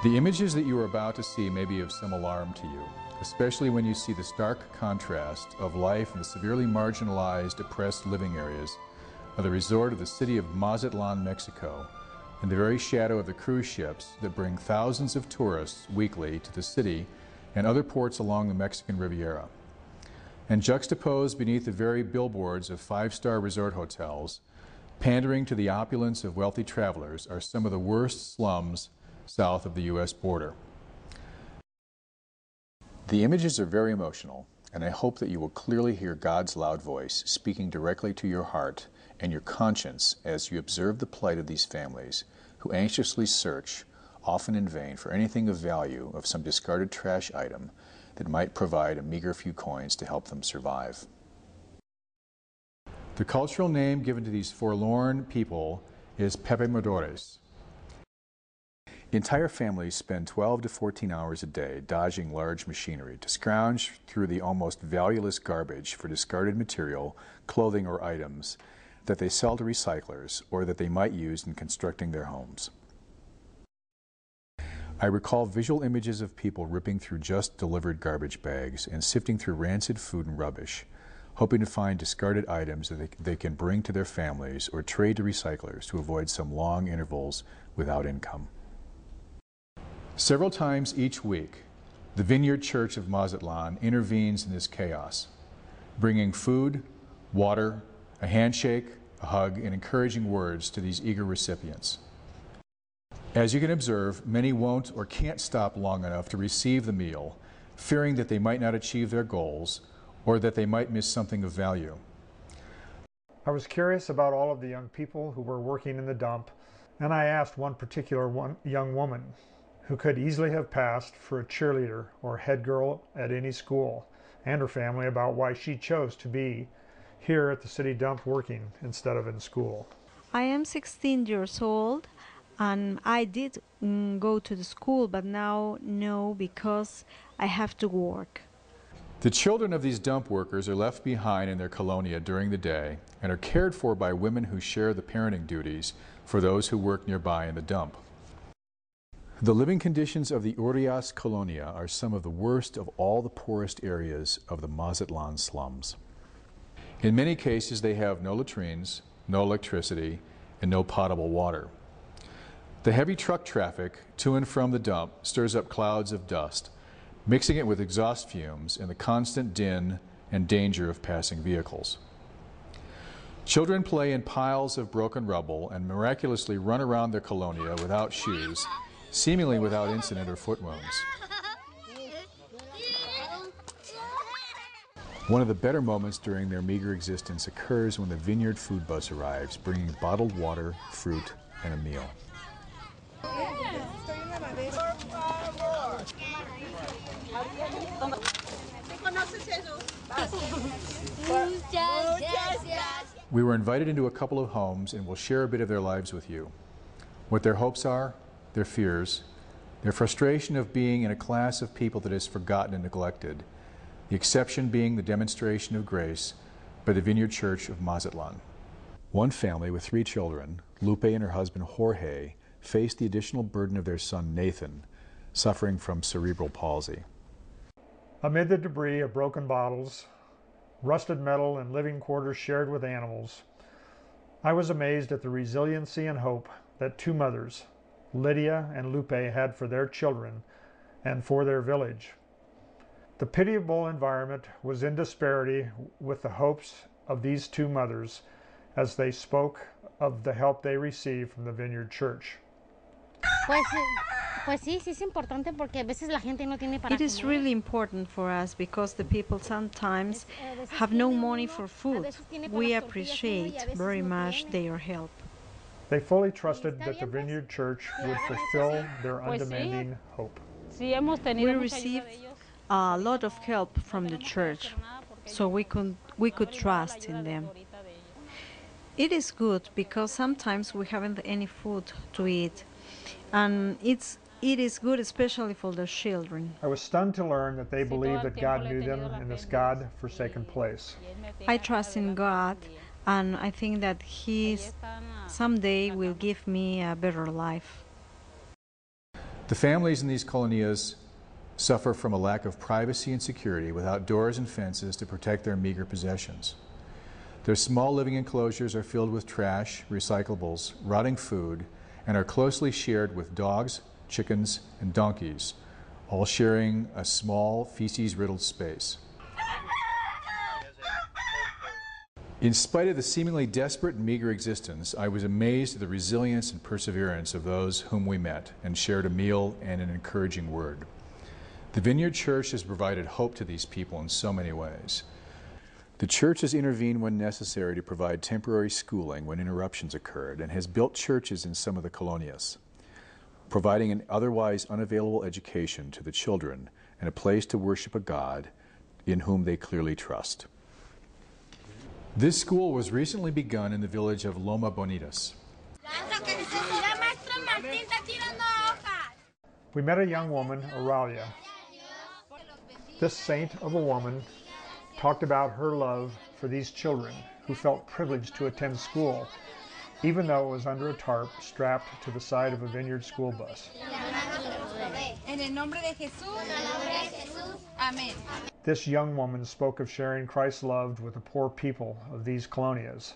The images that you are about to see may be of some alarm to you, especially when you see the stark contrast of life in the severely marginalized, oppressed living areas of the resort of the city of Mazatlan, Mexico, in the very shadow of the cruise ships that bring thousands of tourists weekly to the city and other ports along the Mexican Riviera. And juxtaposed beneath the very billboards of five-star resort hotels, pandering to the opulence of wealthy travelers, are some of the worst slums south of the U.S. border. The images are very emotional, and I hope that you will clearly hear God's loud voice speaking directly to your heart and your conscience as you observe the plight of these families who anxiously search, often in vain, for anything of value of some discarded trash item that might provide a meager few coins to help them survive. The cultural name given to these forlorn people is pepemodores. Entire families spend 12 to 14 hours a day dodging large machinery to scrounge through the almost valueless garbage for discarded material, clothing, or items that they sell to recyclers or that they might use in constructing their homes. I recall visual images of people ripping through just delivered garbage bags and sifting through rancid food and rubbish, hoping to find discarded items that they can bring to their families or trade to recyclers to avoid some long intervals without income. Several times each week, the Vineyard Church of Mazatlan intervenes in this chaos, bringing food, water, a handshake, a hug, and encouraging words to these eager recipients. As you can observe, many won't or can't stop long enough to receive the meal, fearing that they might not achieve their goals or that they might miss something of value. I was curious about all of the young people who were working in the dump, and I asked one particular young woman who could easily have passed for a cheerleader or head girl at any school, and her family about why she chose to be here at the city dump working instead of in school. I am 16 years old, and I did go to the school, but now no, because I have to work. The children of these dump workers are left behind in their colonia during the day and are cared for by women who share the parenting duties for those who work nearby in the dump. The living conditions of the Urias Colonia are some of the worst of all the poorest areas of the Mazatlan slums. In many cases, they have no latrines, no electricity, and no potable water. The heavy truck traffic to and from the dump stirs up clouds of dust, mixing it with exhaust fumes and the constant din and danger of passing vehicles. Children play in piles of broken rubble and miraculously run around their colonia without shoes, seemingly without incident or foot wounds. One of the better moments during their meager existence occurs when the Vineyard food bus arrives, bringing bottled water, fruit, and a meal. We were invited into a couple of homes and will share a bit of their lives with you. What their hopes are, their fears, their frustration of being in a class of people that is forgotten and neglected, the exception being the demonstration of grace by the Vineyard Church of Mazatlan. One family with 3 children, Lupe and her husband Jorge, faced the additional burden of their son Nathan, suffering from cerebral palsy. Amid the debris of broken bottles, rusted metal, and living quarters shared with animals, I was amazed at the resiliency and hope that 2 mothers, Lydia and Lupe, had for their children and for their village. The pitiable environment was in disparity with the hopes of these 2 mothers as they spoke of the help they received from the Vineyard Church. It is really important for us because the people sometimes have no money for food. We appreciate very much their help. They fully trusted that the Vineyard Church would fulfill their undemanding hope. We received a lot of help from the church, so we could trust in them. It is good because sometimes we haven't any food to eat, and it is good especially for the children. I was stunned to learn that they believed that God knew them in this God-forsaken place. I trust in God, and I think that He someday will give me a better life. The families in these colonias suffer from a lack of privacy and security without doors and fences to protect their meager possessions. Their small living enclosures are filled with trash, recyclables, rotting food, and are closely shared with dogs, chickens, and donkeys, all sharing a small feces-riddled space. In spite of the seemingly desperate and meager existence, I was amazed at the resilience and perseverance of those whom we met and shared a meal and an encouraging word. The Vineyard Church has provided hope to these people in so many ways. The church has intervened when necessary to provide temporary schooling when interruptions occurred and has built churches in some of the colonias, providing an otherwise unavailable education to the children and a place to worship a God in whom they clearly trust. This school was recently begun in the village of Loma Bonitas. We met a young woman, Auralia. This saint of a woman talked about her love for these children who felt privileged to attend school, even though it was under a tarp strapped to the side of a Vineyard school bus. This young woman spoke of sharing Christ's love with the poor people of these colonias.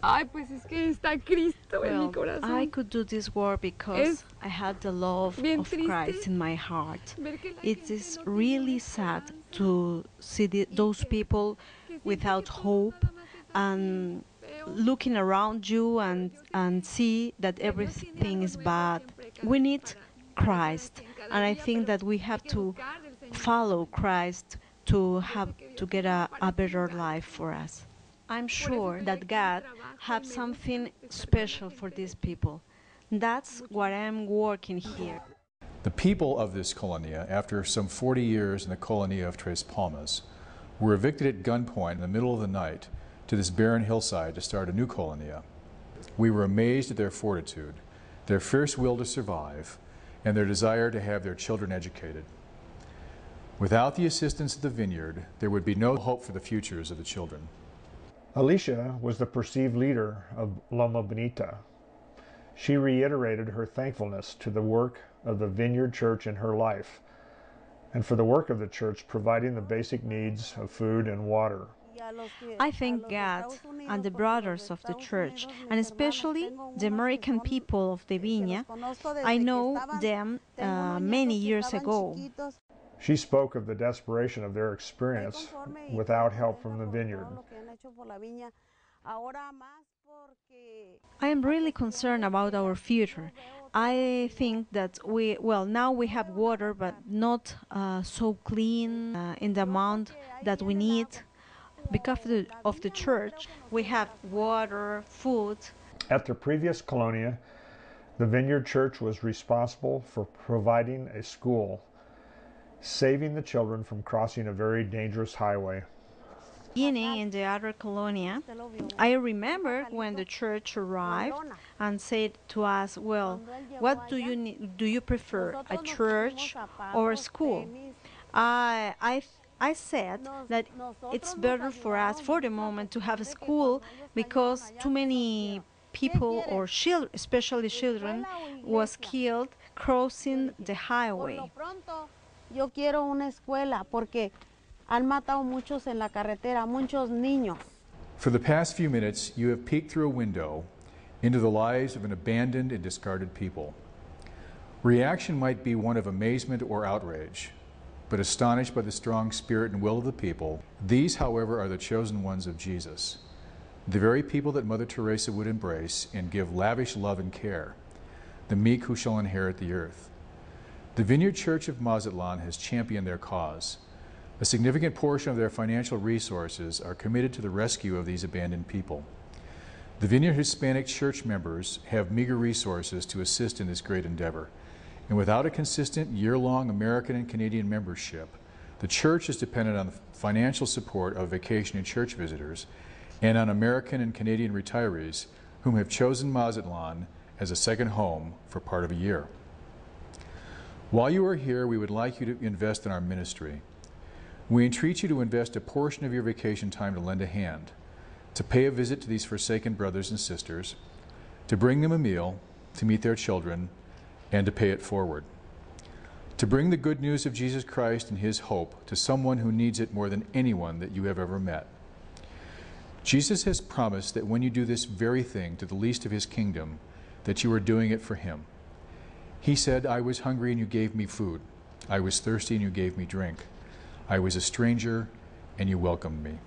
Ay, pues es que está Cristo en mi Well, corazón. I could do this work because I had the love of Christ in my heart. It is really sad to see those people without hope and looking around you and see that everything is bad. We need Christ, and I think that we have to follow Christ to get a better life for us. I'm sure that God has something special for these people. That's what I'm working here. The people of this colonia, after some 40 years in the colonia of Tres Palmas, were evicted at gunpoint in the middle of the night to this barren hillside to start a new colonia. We were amazed at their fortitude, their fierce will to survive, and their desire to have their children educated. Without the assistance of the Vineyard, there would be no hope for the futures of the children. Alicia was the perceived leader of Loma Bonita. She reiterated her thankfulness to the work of the Vineyard Church in her life, and for the work of the church providing the basic needs of food and water. I thank God and the brothers of the church, and especially the American people of the Viña. I know them many years ago. She spoke of the desperation of their experience without help from the Vineyard. I am really concerned about our future. I think that now we have water, but not so clean in the amount that we need. Because of the church, we have water, food. At the previous colonia, the Vineyard Church was responsible for providing a school, saving the children from crossing a very dangerous highway. Beginning in the other colonia, I remember when the church arrived and said to us, well, what do you need? Do you prefer a church or a school? I said that it's better for us for the moment to have a school because too many people or children, especially children, was killed crossing the highway. Yo quiero una escuela porque han matado muchos en la carretera, muchos niños. For the past few minutes, you have peeked through a window into the lives of an abandoned and discarded people. Reaction might be one of amazement or outrage, but astonished by the strong spirit and will of the people. These, however, are the chosen ones of Jesus, the very people that Mother Teresa would embrace and give lavish love and care, the meek who shall inherit the earth. The Vineyard Church of Mazatlan has championed their cause. A significant portion of their financial resources are committed to the rescue of these abandoned people. The Vineyard Hispanic Church members have meager resources to assist in this great endeavor, and without a consistent year-long American and Canadian membership, the church is dependent on the financial support of vacation and church visitors and on American and Canadian retirees whom have chosen Mazatlan as a second home for part of a year. While you are here, we would like you to invest in our ministry. We entreat you to invest a portion of your vacation time to lend a hand, to pay a visit to these forsaken brothers and sisters, to bring them a meal, to meet their children, and to pay it forward. To bring the good news of Jesus Christ and his hope to someone who needs it more than anyone that you have ever met. Jesus has promised that when you do this very thing to the least of his kingdom, that you are doing it for him. He said, I was hungry and you gave me food. I was thirsty and you gave me drink. I was a stranger and you welcomed me.